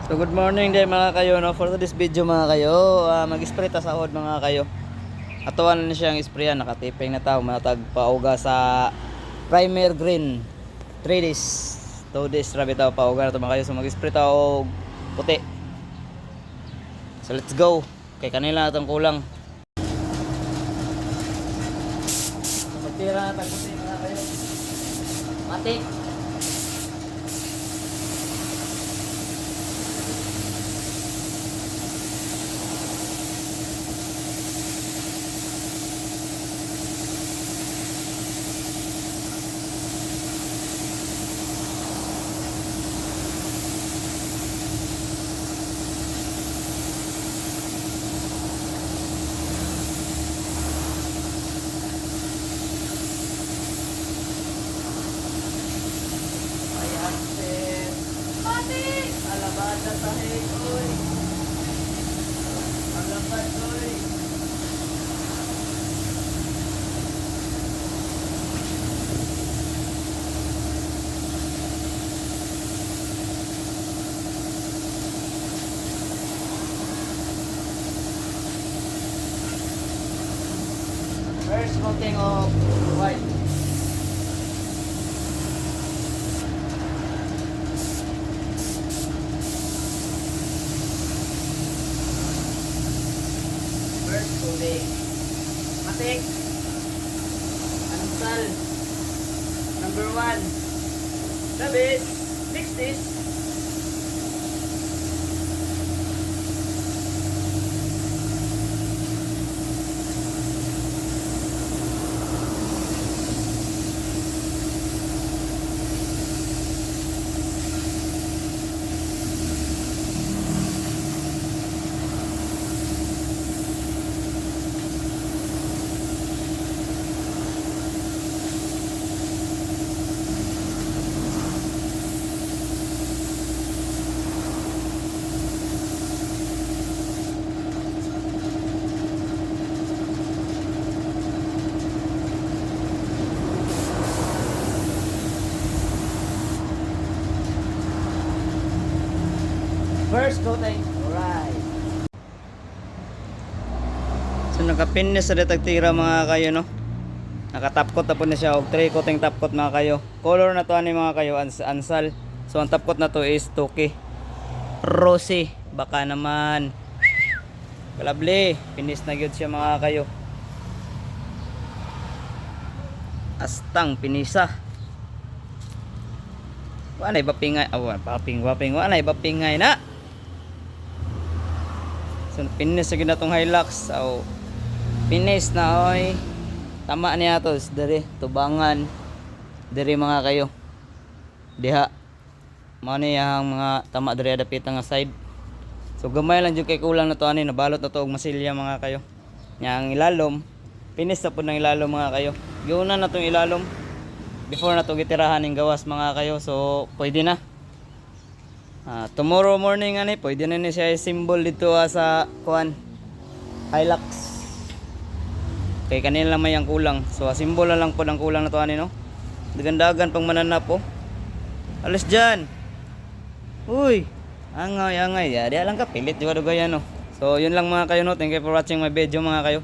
So good morning din mga kayo, no? For this video mga kayo, mag-spray ta sa hod mga kayo. Atuan na siyang sprayan, nakatiping na tao, matag pauga sa primer green 3 days 2 days rabi tao pauga na to mga kayo. So mag-spray ta og puti. So let's go, kay kanila natong kulang. So magtira na tag puti mga kayo, mati. Alabada tahe oy. Alabad oy. First coating of white. First coating. Matik. Ansal. Number 1. Labis. Mix this. First coating. Alright. So nakapin na sa detectira mga kayo, no. Nakatap coat na po na siya og 3 coating top coat mga kayo. Color na to ani mga kayo, ansal. So ang top coat na to is Toki Rosy. Baka naman kalabli, finish na gyud siya mga kayo. Astang pinisa. Wanay ba pingay? Waping wanay ba pingay na? So finish sa ginatong Hilux. So finish na oy. Tama niya to dere tubangan. Dere mga kayo. Diha. Mao ni ang mga tama dere dapit nga side. So gamay lang jud kay kulang na to ani, nabalot na to og masilya mga kayo. Nya ang ilalom, finish na pud ng ilalom mga kayo. Giuna na tong ilalom before na to gitirahan ning gawas mga kayo. So pwede na. Tomorrow morning ani pwede na ni siya symbol dito sa kuan Hilux. Kay kanila may ang kulang. So symbol na lang po ang kulang na to ani, no. Dagandagan pang mananap po. Alis dyan. Uy, angay. Di lang ka pilit, di ba dugayan, no. So yun lang mga kayo, no. Thank you for watching my video mga kayo.